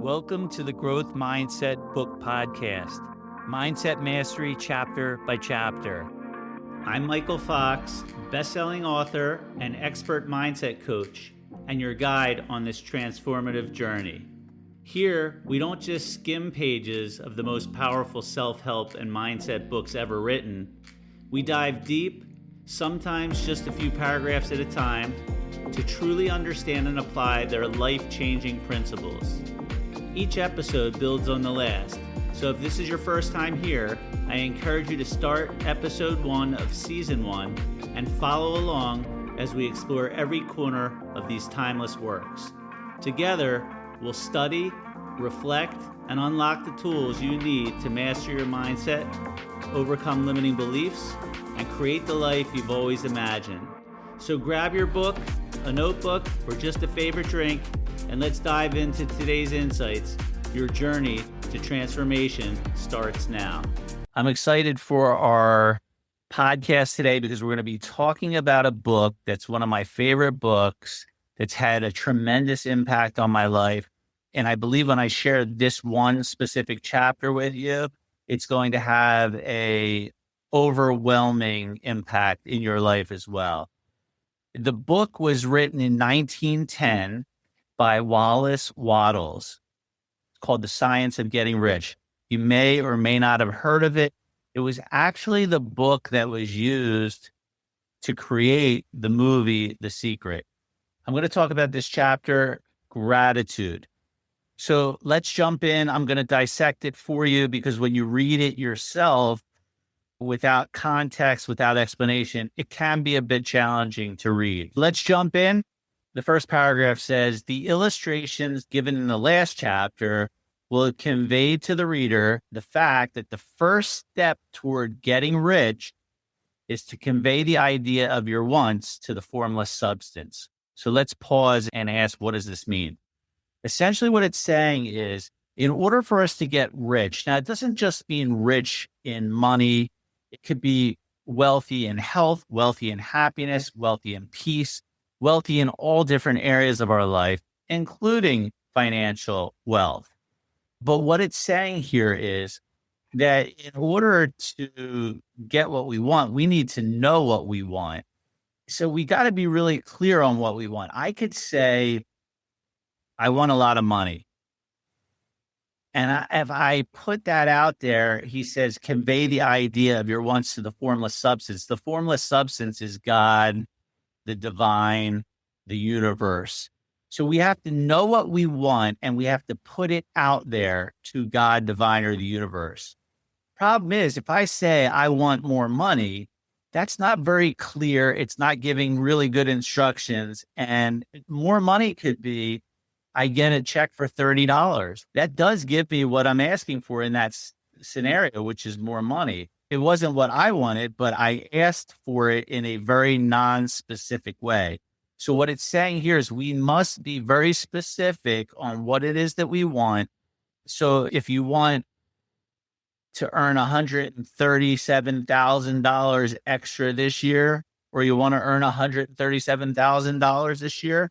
Welcome to the Growth Mindset Book Podcast, Mindset Mastery chapter by chapter. I'm Michael Fox, best-selling author and expert mindset coach, and your guide on this transformative journey. Here, we don't just skim pages of the most powerful self-help and mindset books ever written. We dive deep, sometimes just a few paragraphs at a time, to truly understand and apply their life-changing principles. Each episode builds on the last, so if this is your first time here, I encourage you to start episode 1 of season 1 and follow along as we explore every corner of these timeless works. Together, we'll study, reflect, and unlock the tools you need to master your mindset, overcome limiting beliefs, and create the life you've always imagined. So grab your book, a notebook, or just a favorite drink, and let's dive into today's insights. Your journey to transformation starts now. I'm excited for our podcast today because we're going to be talking about a book that's one of my favorite books that's had a tremendous impact on my life. And I believe when I share this one specific chapter with you, it's going to have a overwhelming impact in your life as well. The book was written in 1910 by Wallace Wattles. It's called The Science of Getting Rich. You may or may not have heard of it. It was actually the book that was used to create the movie, The Secret. I'm going to talk about this chapter, gratitude. So let's jump in. I'm going to dissect it for you because when you read it yourself, without context, without explanation, it can be a bit challenging to read. Let's jump in. The first paragraph says, the illustrations given in the last chapter will convey to the reader the fact that the first step toward getting rich is to convey the idea of your wants to the formless substance. So let's pause and ask, what does this mean? Essentially what it's saying is, in order for us to get rich, now it doesn't just mean rich in money. It could be wealthy in health, wealthy in happiness, wealthy in peace, wealthy in all different areas of our life, including financial wealth. But what it's saying here is that in order to get what we want, we need to know what we want. So we got to be really clear on what we want. I could say, I want a lot of money. And if I put that out there, he says, convey the idea of your wants to the formless substance. The formless substance is God, the divine, the universe. So we have to know what we want and we have to put it out there to God, divine, or the universe. Problem is, if I say I want more money, that's not very clear. It's not giving really good instructions. And more money could be, I get a check for $30. That does give me what I'm asking for in that scenario, which is more money. It wasn't what I wanted, but I asked for it in a very non-specific way. So what it's saying here is we must be very specific on what it is that we want. So if you want to earn $137,000 extra this year, or you want to earn $137,000 this year,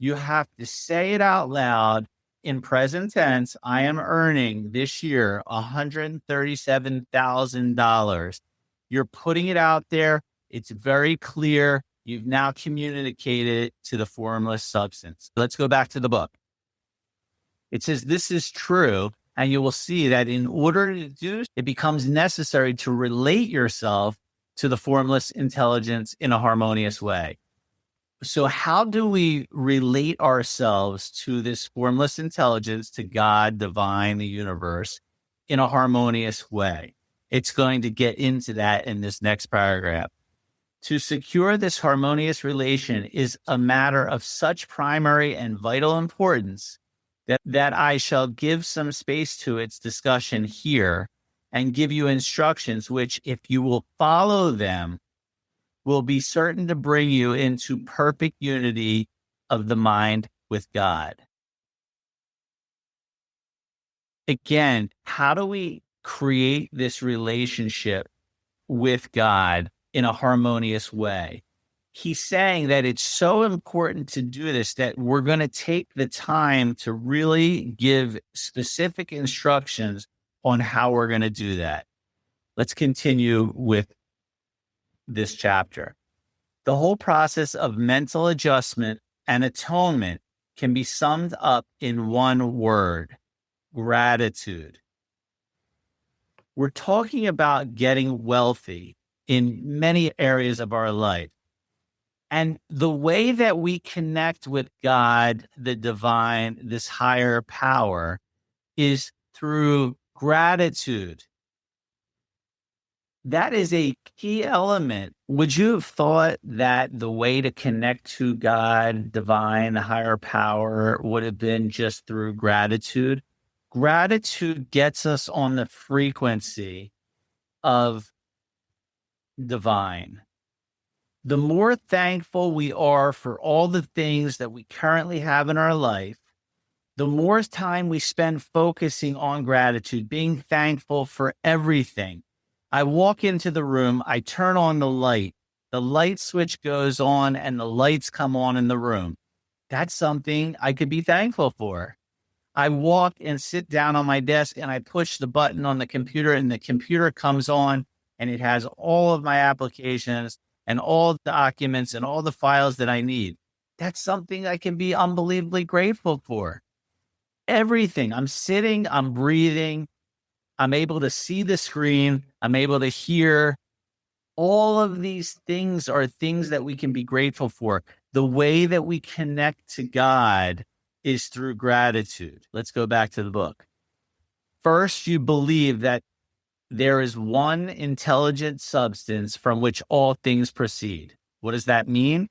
you have to say it out loud in present tense. I am earning this year $137,000. You're putting it out there. It's very clear. You've now communicated it to the formless substance. Let's go back to the book. It says this is true, and you will see that in order to do, it becomes necessary to relate yourself to the formless intelligence in a harmonious way. So how do we relate ourselves to this formless intelligence, to God, divine, the universe, in a harmonious way? It's going to get into that in this next paragraph. To secure this harmonious relation is a matter of such primary and vital importance that I shall give some space to its discussion here and give you instructions which, if you will follow them, will be certain to bring you into perfect unity of the mind with God. Again, how do we create this relationship with God in a harmonious way? he's saying that it's so important to do this that we're going to take the time to really give specific instructions on how we're going to do that. Let's continue with this chapter. The whole process of mental adjustment and atonement can be summed up in one word: gratitude. We're talking about getting wealthy in many areas of our life. And the way that we connect with God, the divine, this higher power, is through gratitude. That is a key element. Would you have thought that the way to connect to God, divine, the higher power would have been just through gratitude? Gratitude gets us on the frequency of divine. The more thankful we are for all the things that we currently have in our life, the more time we spend focusing on gratitude, being thankful for everything. I walk into the room, I turn on the light switch goes on, and the lights come on in the room. That's something I could be thankful for. I walk and sit down on my desk and I push the button on the computer, and the computer comes on and it has all of my applications and all the documents and all the files that I need. That's something I can be unbelievably grateful for. Everything. I'm sitting, I'm breathing, I'm able to see the screen, I'm able to hear. All of these things are things that we can be grateful for. The way that we connect to God is through gratitude. Let's go back to the book. First, you believe that there is one intelligent substance from which all things proceed. What does that mean?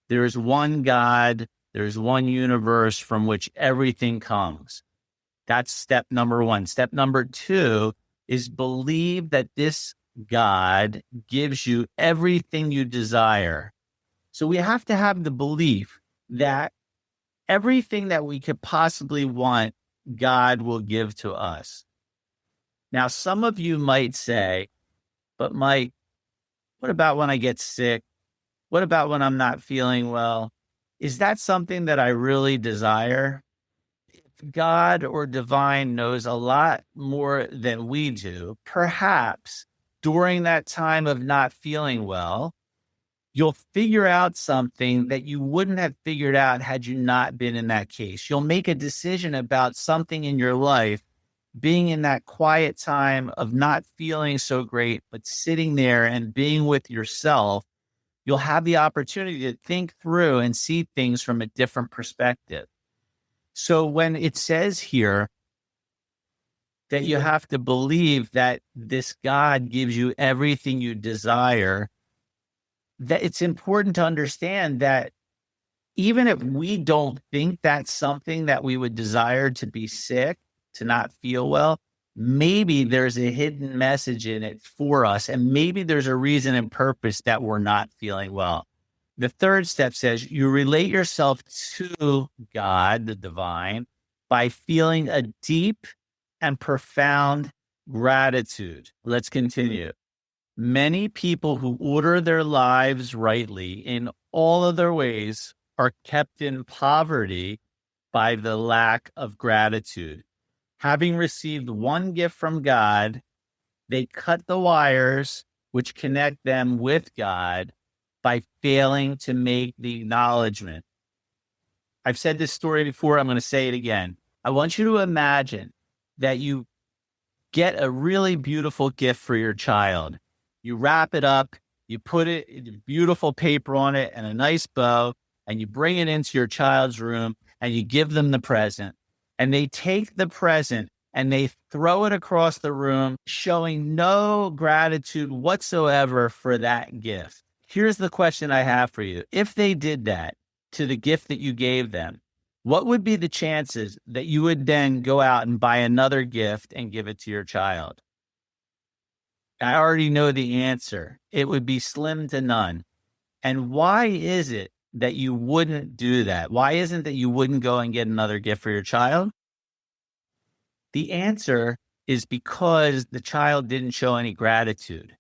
There is one God, there is one universe from which everything comes. That's step number one. Step number two is believe that this God gives you everything you desire. So we have to have the belief that everything that we could possibly want, God will give to us. Now, some of you might say, but Mike, what about when I get sick? What about when I'm not feeling well? Is that something that I really desire? If God or divine knows a lot more than we do, perhaps during that time of not feeling well, you'll figure out something that you wouldn't have figured out had you not been in that case. You'll make a decision about something in your life, being in that quiet time of not feeling so great, but sitting there and being with yourself. You'll have the opportunity to think through and see things from a different perspective. So when it says here that you have to believe that this God gives you everything you desire, that it's important to understand that even if we don't think that's something that we would desire, to be sick, to not feel well, maybe there's a hidden message in it for us. And maybe there's a reason and purpose that we're not feeling well. The third step says you relate yourself to God, the divine, by feeling a deep and profound gratitude. Let's continue. Many people who order their lives rightly in all other ways are kept in poverty by the lack of gratitude. Having received one gift from God, they cut the wires which connect them with God by failing to make the acknowledgement. I've said this story before. I'm going to say it again. I want you to imagine that you get a really beautiful gift for your child. You wrap it up, you put it in beautiful paper on it and a nice bow, and you bring it into your child's room and you give them the present. And they take the present and they throw it across the room, showing no gratitude whatsoever for that gift. Here's the question I have for you. If they did that to the gift that you gave them, what would be the chances that you would then go out and buy another gift and give it to your child? I already know the answer. It would be slim to none. And why is it that you wouldn't do that? Why isn't that you wouldn't go and get another gift for your child? The answer is because the child didn't show any gratitude.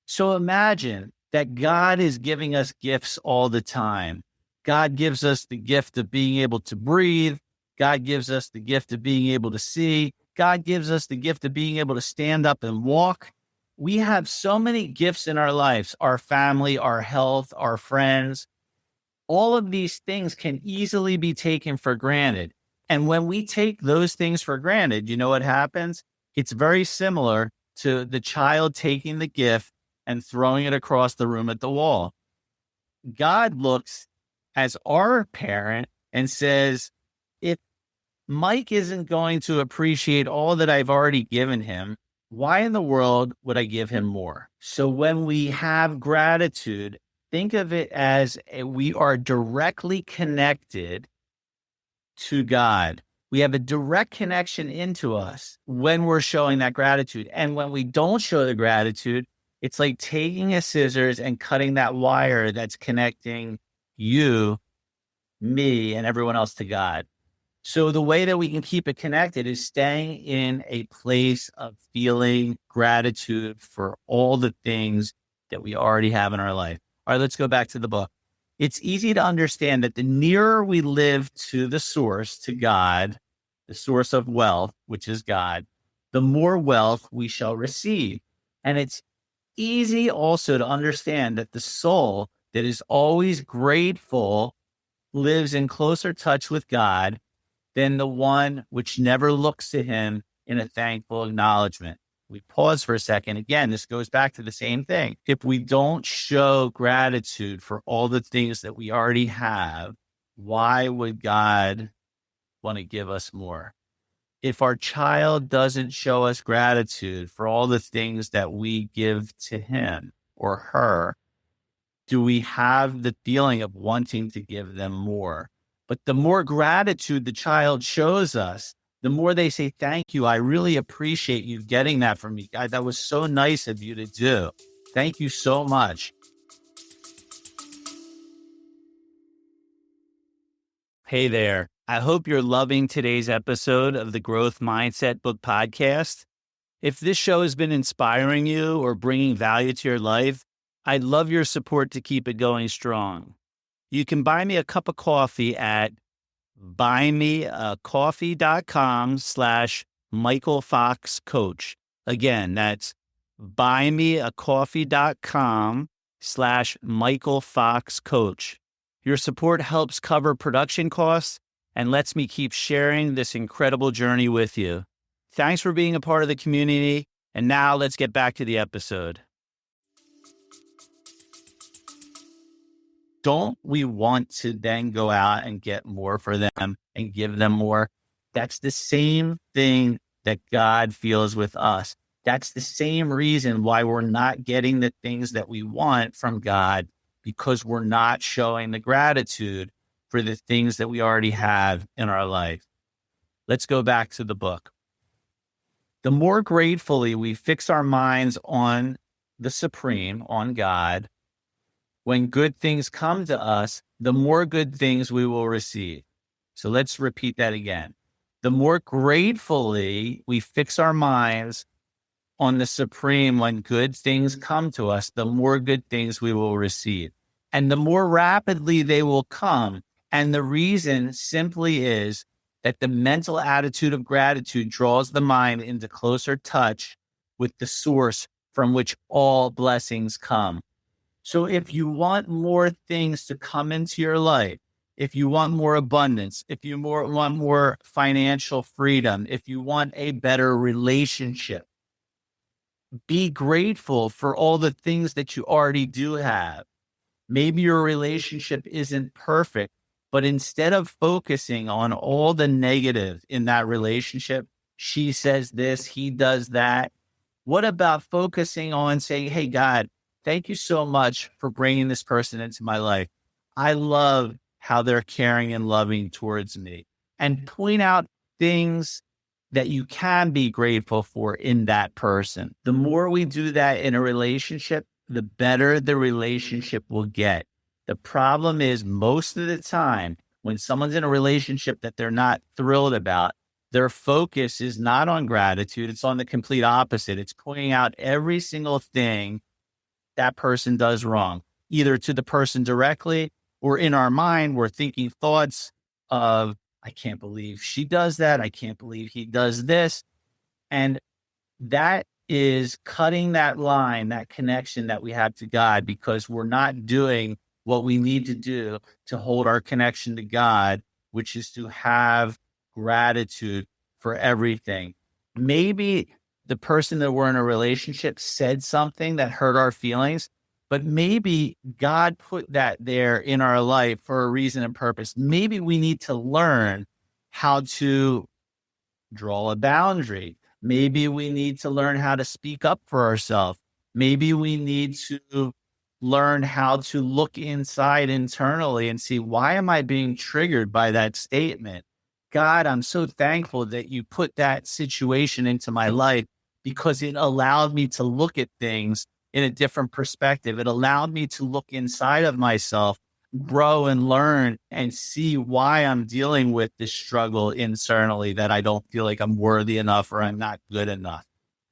So imagine that God is giving us gifts all the time. God gives us the gift of being able to breathe. God gives us the gift of being able to see. God gives us the gift of being able to stand up and walk. We have so many gifts in our lives, our family, our health, our friends. All of these things can easily be taken for granted. And when we take those things for granted, you know what happens? It's very similar to the child taking the gift and throwing it across the room at the wall. God looks as our parent and says, if Mike isn't going to appreciate all that I've already given him, why in the world would I give him more? So when we have gratitude, think of it as we are directly connected to God. We have a direct connection into us when we're showing that gratitude. And when we don't show the gratitude, it's like taking a scissors and cutting that wire that's connecting you, me, and everyone else to God. So the way that we can keep it connected is staying in a place of feeling gratitude for all the things that we already have in our life. All right, let's go back to the book. It's easy to understand that the nearer we live to the source, to God, the source of wealth, which is God, the more wealth we shall receive. And it's easy also to understand that the soul that is always grateful lives in closer touch with God than the one which never looks to him in a thankful acknowledgement. We pause for a second. Again, this goes back to the same thing. If we don't show gratitude for all the things that we already have, why would God want to give us more? If our child doesn't show us gratitude for all the things that we give to him or her, do we have the feeling of wanting to give them more? But the more gratitude the child shows us, the more they say, thank you. I really appreciate you getting that from me. God, that was so nice of you to do. Thank you so much. Hey there. I hope you're loving today's episode of the Growth Mindset Book Podcast. If this show has been inspiring you or bringing value to your life, I'd love your support to keep it going strong. You can buy me a cup of coffee at buymeacoffee.com/Michael Fox Coach. Again, that's buymeacoffee.com/Michael Fox Coach. Your support helps cover production costs and lets me keep sharing this incredible journey with you. Thanks for being a part of the community. And now let's get back to the episode. Don't we want to then go out and get more for them and give them more? That's the same thing that God feels with us. That's the same reason why we're not getting the things that we want from God, because we're not showing the gratitude for the things that we already have in our life. Let's go back to the book. The more gratefully we fix our minds on the Supreme, on God, when good things come to us, the more good things we will receive. So let's repeat that again. The more gratefully we fix our minds on the Supreme when good things come to us, the more good things we will receive. And the more rapidly they will come. And the reason simply is that the mental attitude of gratitude draws the mind into closer touch with the source from which all blessings come. So if you want more things to come into your life, if you want more abundance, if you want more financial freedom, if you want a better relationship, be grateful for all the things that you already do have. Maybe your relationship isn't perfect, but instead of focusing on all the negative in that relationship, she says this, he does that. What about focusing on saying, hey, God, thank you so much for bringing this person into my life. I love how they're caring and loving towards me. And point out things that you can be grateful for in that person. The more we do that in a relationship, the better the relationship will get. The problem is most of the time when someone's in a relationship that they're not thrilled about, their focus is not on gratitude. It's on the complete opposite. It's pointing out every single thing that person does wrong, either to the person directly or in our mind, we're thinking thoughts of, I can't believe she does that. I can't believe he does this. And that is cutting that line, that connection that we have to God, because we're not doing what we need to do to hold our connection to God, which is to have gratitude for everything. Maybe the person that we're in a relationship said something that hurt our feelings, but maybe God put that there in our life for a reason and purpose. Maybe we need to learn how to draw a boundary. Maybe we need to learn how to speak up for ourselves. Maybe we need to learn how to look inside internally and see, why am I being triggered by that statement? God, I'm so thankful that you put that situation into my life, because it allowed me to look at things in a different perspective. It allowed me to look inside of myself, grow and learn, and see why I'm dealing with this struggle internally, that I don't feel like I'm worthy enough or I'm not good enough.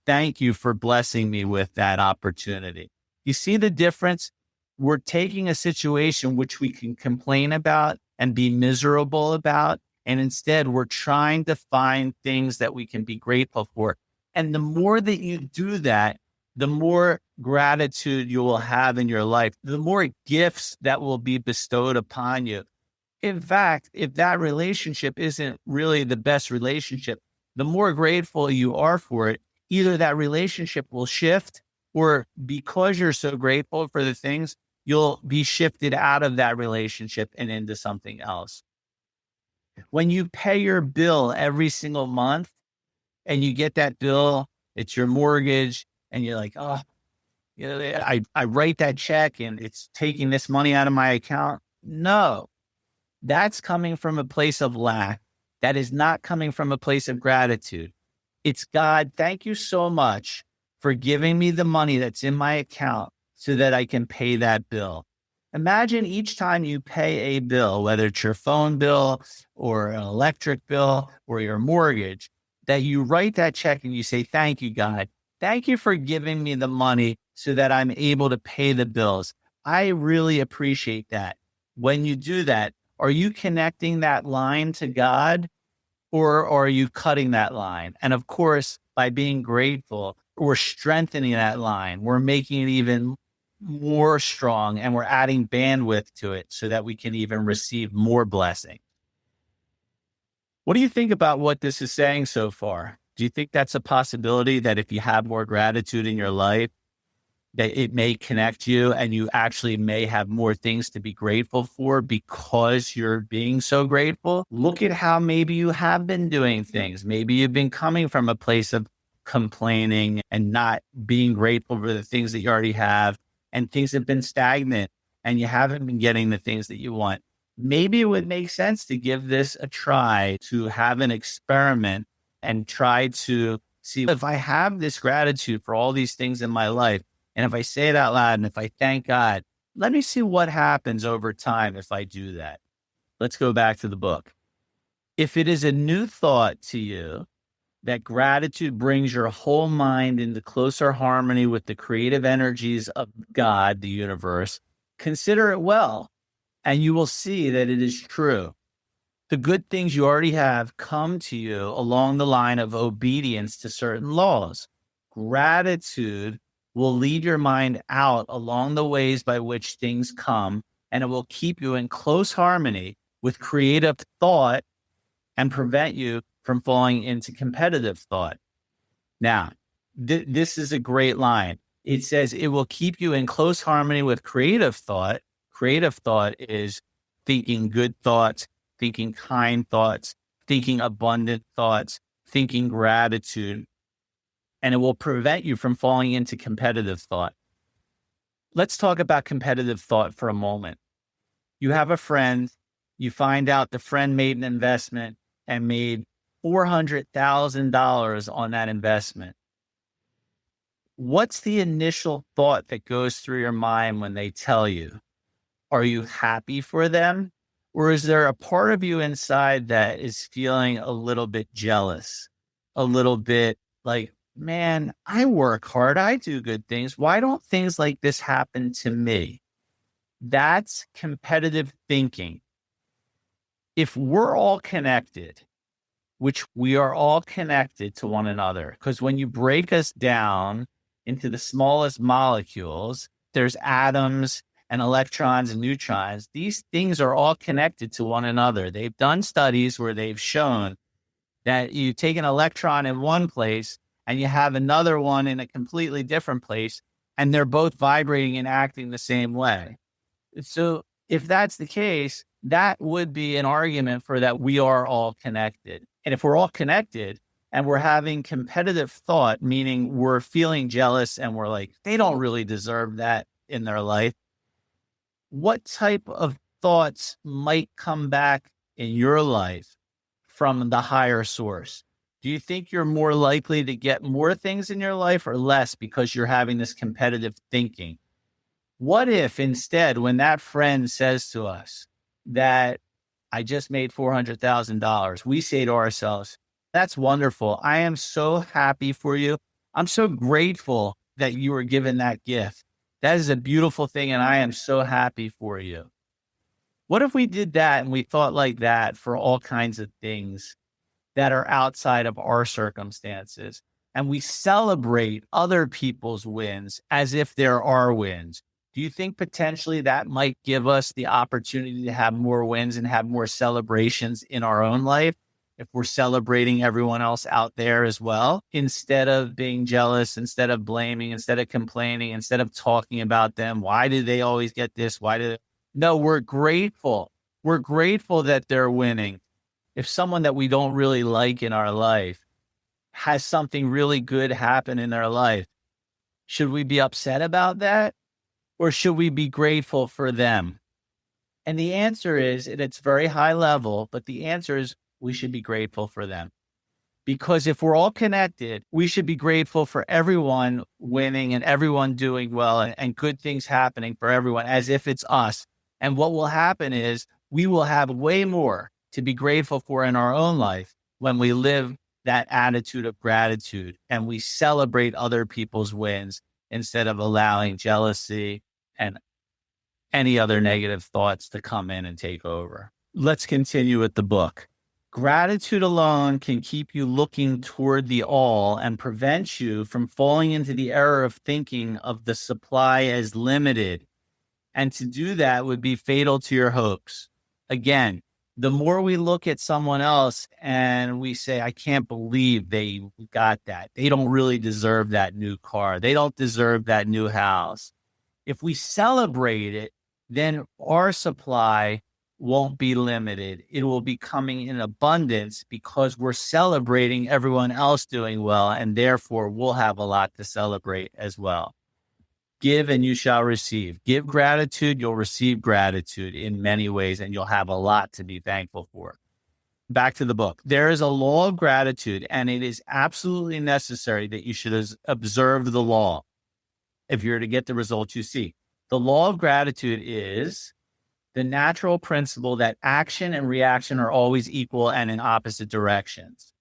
Thank you for blessing me with that opportunity. You see the difference? We're taking a situation which we can complain about and be miserable about, and instead we're trying to find things that we can be grateful for. And the more that you do that, the more gratitude you will have in your life, the more gifts that will be bestowed upon you. In fact, if that relationship isn't really the best relationship, the more grateful you are for it, either that relationship will shift, or because you're so grateful for the things, you'll be shifted out of that relationship and into something else. When you pay your bill every single month and you get that bill, it's your mortgage, and you're like, oh, I write that check and it's taking this money out of my account. No, that's coming from a place of lack. That is not coming from a place of gratitude. It's, God, thank you so much for giving me the money that's in my account so that I can pay that bill. Imagine each time you pay a bill, whether it's your phone bill or an electric bill or your mortgage, that you write that check and you say, thank you, God. Thank you for giving me the money so that I'm able to pay the bills. I really appreciate that. When you do that, are you connecting that line to God, or are you cutting that line? And of course, by being grateful, we're strengthening that line. We're making it even more strong, and we're adding bandwidth to it so that we can even receive more blessing. What do you think about what this is saying so far? Do you think that's a possibility, that if you have more gratitude in your life, that it may connect you and you actually may have more things to be grateful for because you're being so grateful? Look at how maybe you have been doing things. Maybe you've been coming from a place of complaining and not being grateful for the things that you already have, and things have been stagnant and you haven't been getting the things that you want. Maybe it would make sense to give this a try, to have an experiment and try to see, if I have this gratitude for all these things in my life, and if I say it out loud and if I thank God, let me see what happens over time if I do that. Let's go back to the book. If it is a new thought to you that gratitude brings your whole mind into closer harmony with the creative energies of God, the universe, consider it well, and you will see that it is true. The good things you already have come to you along the line of obedience to certain laws. Gratitude will lead your mind out along the ways by which things come, and it will keep you in close harmony with creative thought and prevent you from falling into competitive thought. Now, this is a great line. It says it will keep you in close harmony with creative thought. Creative thought is thinking good thoughts, thinking kind thoughts, thinking abundant thoughts, thinking gratitude, and it will prevent you from falling into competitive thought. Let's talk about competitive thought for a moment. You have a friend, you find out the friend made an investment and made $400,000 on that investment. What's the initial thought that goes through your mind when they tell you? Are you happy for them? Or is there a part of you inside that is feeling a little bit jealous, a little bit like, man, I work hard. I do good things. Why don't things like this happen to me? That's competitive thinking. If we're all connected, which we are all connected to one another, because when you break us down into the smallest molecules, there's atoms and electrons and neutrons. These things are all connected to one another. They've done studies where they've shown that you take an electron in one place and you have another one in a completely different place, and they're both vibrating and acting the same way. So if that's the case, that would be an argument for that we are all connected. And if we're all connected and we're having competitive thought, meaning we're feeling jealous and we're like, they don't really deserve that in their life, what type of thoughts might come back in your life from the higher source? Do you think you're more likely to get more things in your life or less because you're having this competitive thinking? What if instead, when that friend says to us that I just made $400,000, we say to ourselves, that's wonderful. I am so happy for you. I'm so grateful that you were given that gift. That is a beautiful thing, and I am so happy for you. What if we did that and we thought like that for all kinds of things that are outside of our circumstances, and we celebrate other people's wins as if they're our wins? Do you think potentially that might give us the opportunity to have more wins and have more celebrations in our own life if we're celebrating everyone else out there as well, instead of being jealous, instead of blaming, instead of complaining, instead of talking about them? Why do they always get this? No, we're grateful. We're grateful that they're winning. If someone that we don't really like in our life has something really good happen in their life, should we be upset about that? Or should we be grateful for them? And the answer is, and it's very high level, but the answer is we should be grateful for them. Because if we're all connected, we should be grateful for everyone winning and everyone doing well and good things happening for everyone as if it's us. And what will happen is we will have way more to be grateful for in our own life when we live that attitude of gratitude and we celebrate other people's wins instead of allowing jealousy and any other negative thoughts to come in and take over. Let's continue with the book. Gratitude alone can keep you looking toward the all and prevent you from falling into the error of thinking of the supply as limited. And to do that would be fatal to your hopes. Again, the more we look at someone else and we say, I can't believe they got that. They don't really deserve that new car. They don't deserve that new house. If we celebrate it, then our supply won't be limited. It will be coming in abundance because we're celebrating everyone else doing well, and therefore we'll have a lot to celebrate as well. Give and you shall receive. Give gratitude, you'll receive gratitude in many ways, and you'll have a lot to be thankful for. Back to the book. There is a law of gratitude, and it is absolutely necessary that you should observe the law if you're to get the results you seek. The law of gratitude is the natural principle that action and reaction are always equal and in opposite directions.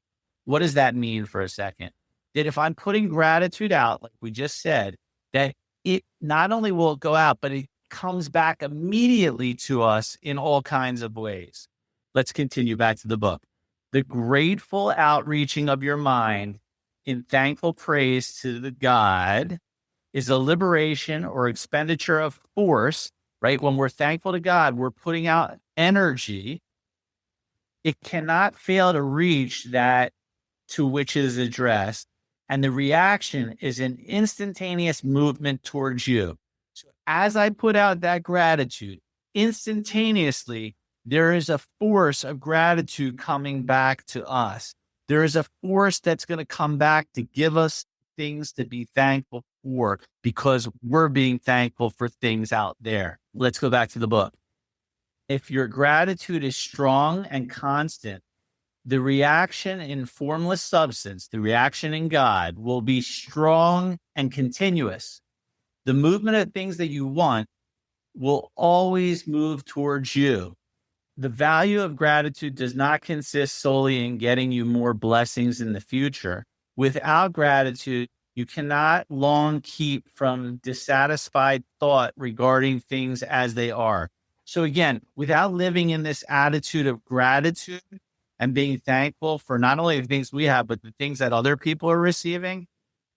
What does that mean for a second? That if I'm putting gratitude out, like we just said, that it not only will go out, but it comes back immediately to us in all kinds of ways. Let's continue back to the book. The grateful outreaching of your mind in thankful praise to the God is a liberation or expenditure of force, right? When we're thankful to God, we're putting out energy. It cannot fail to reach that to which it is addressed. And the reaction is an instantaneous movement towards you. So as I put out that gratitude, instantaneously, there is a force of gratitude coming back to us. There is a force that's going to come back to give us things to be thankful for because we're being thankful for things out there. Let's go back to the book. If your gratitude is strong and constant, the reaction in formless substance, the reaction in God, will be strong and continuous. The movement of things that you want will always move towards you. The value of gratitude does not consist solely in getting you more blessings in the future, Without gratitude, you cannot long keep from dissatisfied thought regarding things as they are. So again, without living in this attitude of gratitude and being thankful for not only the things we have, but the things that other people are receiving,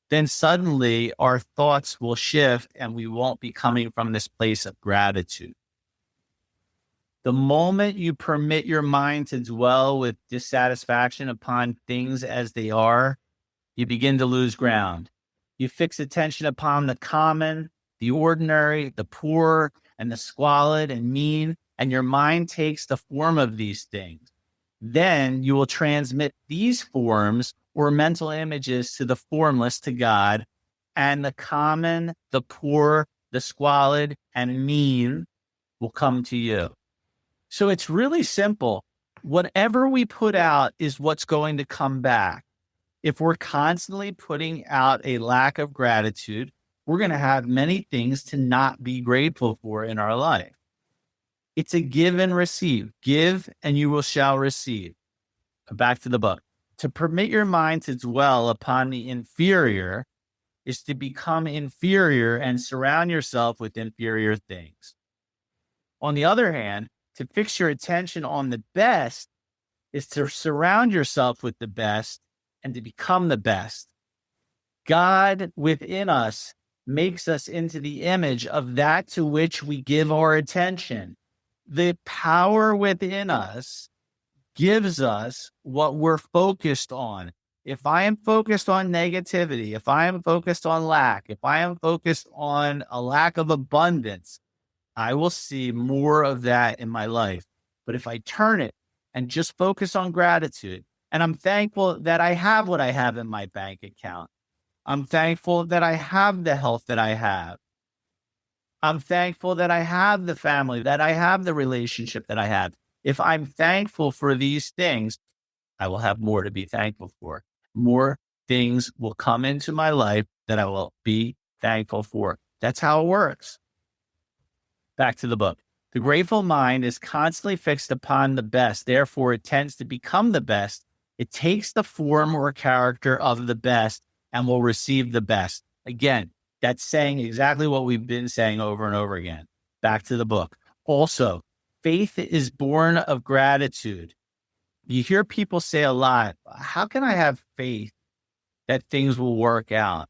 then suddenly our thoughts will shift and we won't be coming from this place of gratitude. The moment you permit your mind to dwell with dissatisfaction upon things as they are, you begin to lose ground. You fix attention upon the common, the ordinary, the poor, and the squalid and mean, and your mind takes the form of these things. Then you will transmit these forms or mental images to the formless, to God, and the common, the poor, the squalid, and mean will come to you. So it's really simple. Whatever we put out is what's going to come back. If we're constantly putting out a lack of gratitude, we're going to have many things to not be grateful for in our life. It's a give and receive. Give and you shall receive. Back to the book. To permit your mind to dwell upon the inferior is to become inferior and surround yourself with inferior things. On the other hand, to fix your attention on the best is to surround yourself with the best and to become the best. God within us makes us into the image of that to which we give our attention. The power within us gives us what we're focused on. If I am focused on negativity, if I am focused on lack, if I am focused on a lack of abundance, I will see more of that in my life. But if I turn it and just focus on gratitude, and I'm thankful that I have what I have in my bank account. I'm thankful that I have the health that I have. I'm thankful that I have the family, that I have the relationship that I have. If I'm thankful for these things, I will have more to be thankful for. More things will come into my life that I will be thankful for. That's how it works. Back to the book. The grateful mind is constantly fixed upon the best. Therefore, it tends to become the best. It takes the form or character of the best and will receive the best. Again, that's saying exactly what we've been saying over and over again. Back to the book. Also, faith is born of gratitude. You hear people say a lot, how can I have faith that things will work out?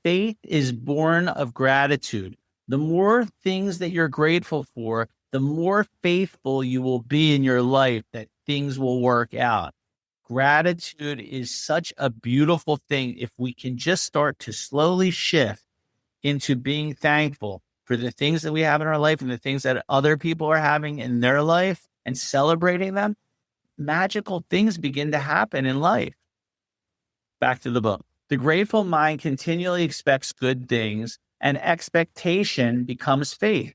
Faith is born of gratitude. The more things that you're grateful for, the more faithful you will be in your life that things will work out. Gratitude is such a beautiful thing if we can just start to slowly shift into being thankful for the things that we have in our life and the things that other people are having in their life and celebrating them. Magical things begin to happen in life. Back to the book. The grateful mind continually expects good things, and expectation becomes faith.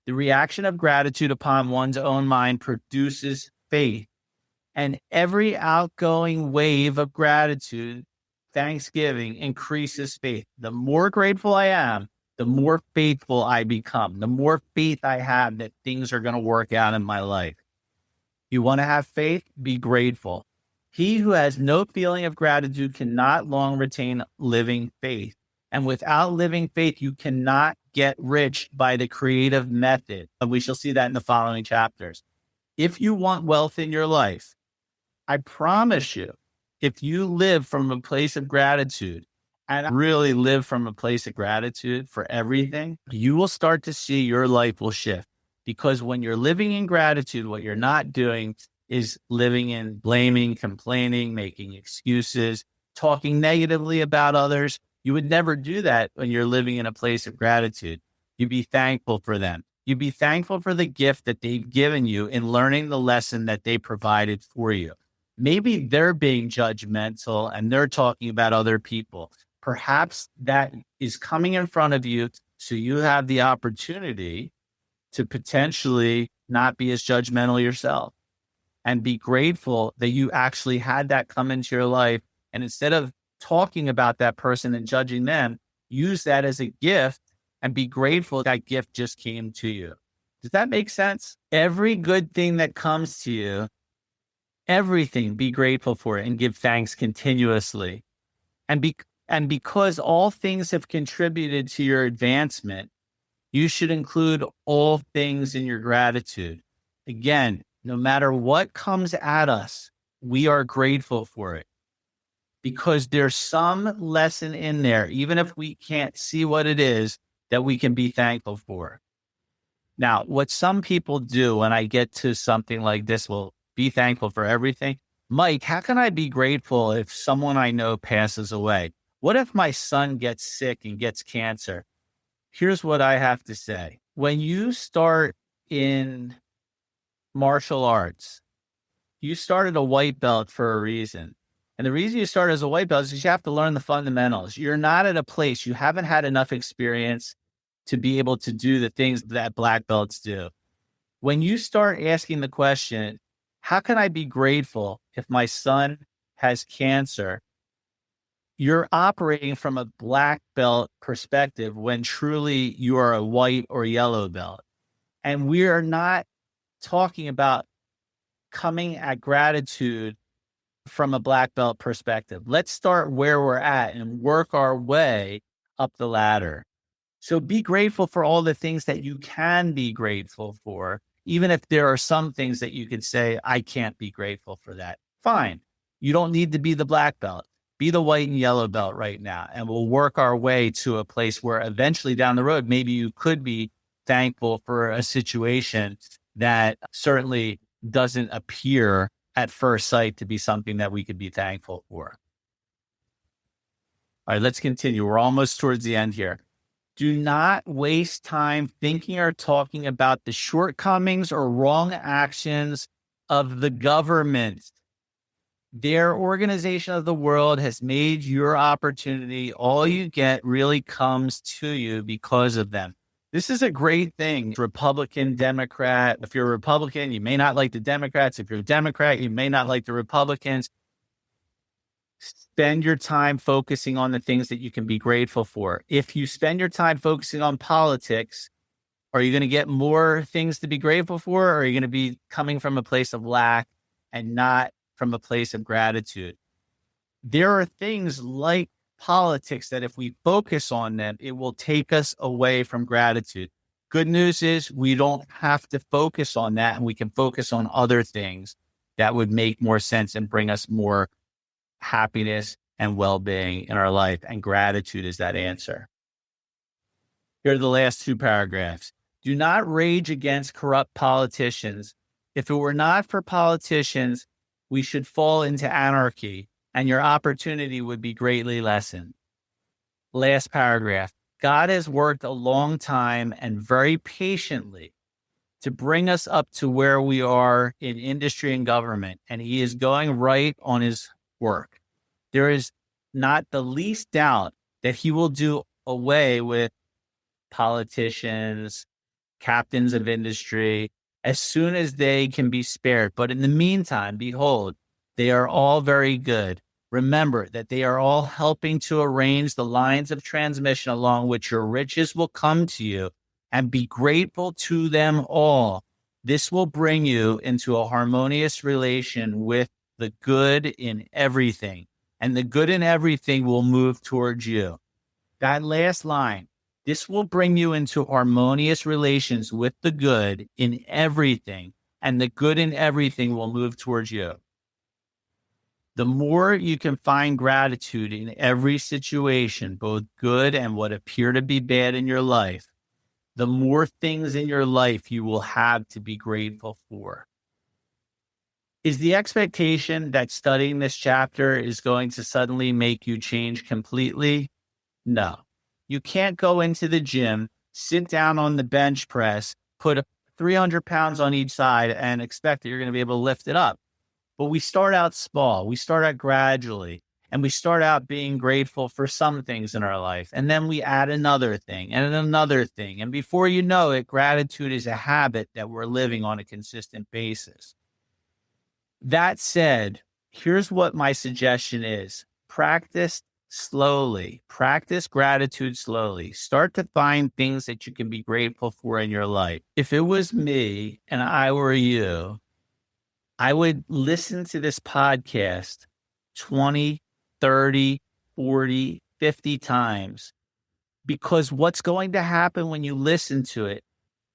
The reaction of gratitude upon one's own mind produces faith. And every outgoing wave of gratitude, thanksgiving, increases faith. The more grateful I am, the more faithful I become. The more faith I have that things are going to work out in my life. You want to have faith? Be grateful. He who has no feeling of gratitude cannot long retain living faith. And without living faith, you cannot get rich by the creative method. And we shall see that in the following chapters. If you want wealth in your life, I promise you, if you live from a place of gratitude and really live from a place of gratitude for everything, you will start to see your life will shift. Because when you're living in gratitude, what you're not doing is living in blaming, complaining, making excuses, talking negatively about others. You would never do that when you're living in a place of gratitude. You'd be thankful for them. You'd be thankful for the gift that they've given you in learning the lesson that they provided for you. Maybe they're being judgmental and they're talking about other people. Perhaps that is coming in front of you, so you have the opportunity to potentially not be as judgmental yourself and be grateful that you actually had that come into your life. And instead of talking about that person and judging them, use that as a gift and be grateful that gift just came to you. Does that make sense? Every good thing that comes to you, everything, be grateful for it and give thanks continuously. And, and because all things have contributed to your advancement, you should include all things in your gratitude. Again, no matter what comes at us, we are grateful for it because there's some lesson in there, even if we can't see what it is, that we can be thankful for. Now, what some people do when I get to something like this, will be thankful for everything. Mike, how can I be grateful if someone I know passes away? What if my son gets sick and gets cancer? Here's what I have to say. When you start in martial arts, you started a white belt for a reason. And the reason you start as a white belt is because you have to learn the fundamentals. You're not at a place, you haven't had enough experience to be able to do the things that black belts do. When you start asking the question, how can I be grateful if my son has cancer? You're operating from a black belt perspective when truly you are a white or yellow belt. And we are not talking about coming at gratitude from a black belt perspective. Let's start where we're at and work our way up the ladder. So be grateful for all the things that you can be grateful for, even if there are some things that you could say, I can't be grateful for that. Fine. You don't need to be the black belt. Be the white and yellow belt right now. And we'll work our way to a place where eventually down the road, maybe you could be thankful for a situation that certainly doesn't appear at first sight to be something that we could be thankful for. All right, let's continue. We're almost towards the end here. Do not waste time thinking or talking about the shortcomings or wrong actions of the government. Their organization of the world has made your opportunity. All you get really comes to you because of them. This is a great thing. Republican, Democrat. If you're a Republican, you may not like the Democrats. If you're a Democrat, you may not like the Republicans. Spend your time focusing on the things that you can be grateful for. If you spend your time focusing on politics, are you going to get more things to be grateful for? Or are you going to be coming from a place of lack and not from a place of gratitude? There are things like politics that if we focus on them, it will take us away from gratitude. Good news is we don't have to focus on that, and we can focus on other things that would make more sense and bring us more happiness and well-being in our life. And gratitude is that answer. Here are the last two paragraphs. Do not rage against corrupt politicians. If it were not for politicians, we should fall into anarchy, and your opportunity would be greatly lessened. Last paragraph. God has worked a long time and very patiently to bring us up to where we are in industry and government, and he is going right on his work. There is not the least doubt that he will do away with politicians, captains of industry, as soon as they can be spared. But in the meantime, behold, they are all very good. Remember that they are all helping to arrange the lines of transmission along which your riches will come to you, and be grateful to them all. This will bring you into a harmonious relation with the good in everything, and the good in everything will move towards you. That last line, this will bring you into harmonious relations with the good in everything, and the good in everything will move towards you. The more you can find gratitude in every situation, both good and what appear to be bad in your life, the more things in your life you will have to be grateful for. Is the expectation that studying this chapter is going to suddenly make you change completely? No. You can't go into the gym, sit down on the bench press, put 300 pounds on each side and expect that you're going to be able to lift it up. But we start out small. We start out gradually, and we start out being grateful for some things in our life. And then we add another thing and another thing. And before you know it, gratitude is a habit that we're living on a consistent basis. That said, here's what my suggestion is. Practice slowly. Practice gratitude slowly. Start to find things that you can be grateful for in your life. If it was me and I were you, I would listen to this podcast 20, 30, 40, 50 times. Because what's going to happen when you listen to it,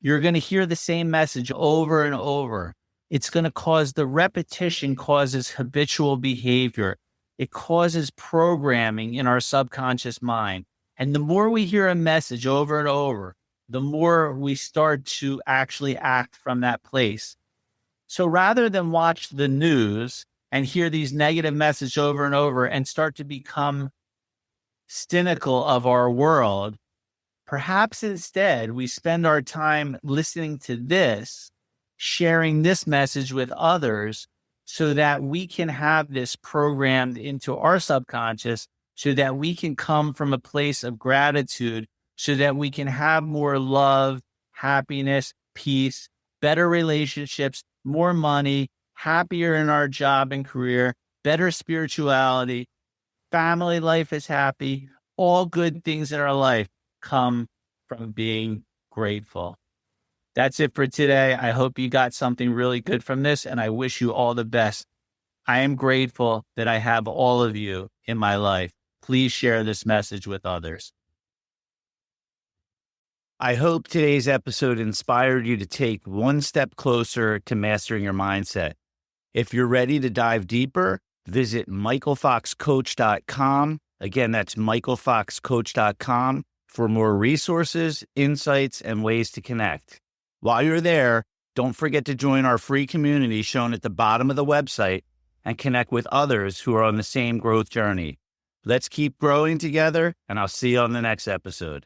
you're going to hear the same message over and over. It's going to cause the repetition causes habitual behavior. It causes programming in our subconscious mind. And the more we hear a message over and over, the more we start to actually act from that place. So rather than watch the news and hear these negative messages over and over and start to become cynical of our world, perhaps instead we spend our time listening to this, sharing this message with others so that we can have this programmed into our subconscious so that we can come from a place of gratitude, so that we can have more love, happiness, peace, better relationships, more money, happier in our job and career, better spirituality, family life is happy. All good things in our life come from being grateful. That's it for today. I hope you got something really good from this, and I wish you all the best. I am grateful that I have all of you in my life. Please share this message with others. I hope today's episode inspired you to take one step closer to mastering your mindset. If you're ready to dive deeper, visit michaelfoxcoach.com. Again, that's michaelfoxcoach.com for more resources, insights, and ways to connect. While you're there, don't forget to join our free community shown at the bottom of the website and connect with others who are on the same growth journey. Let's keep growing together, and I'll see you on the next episode.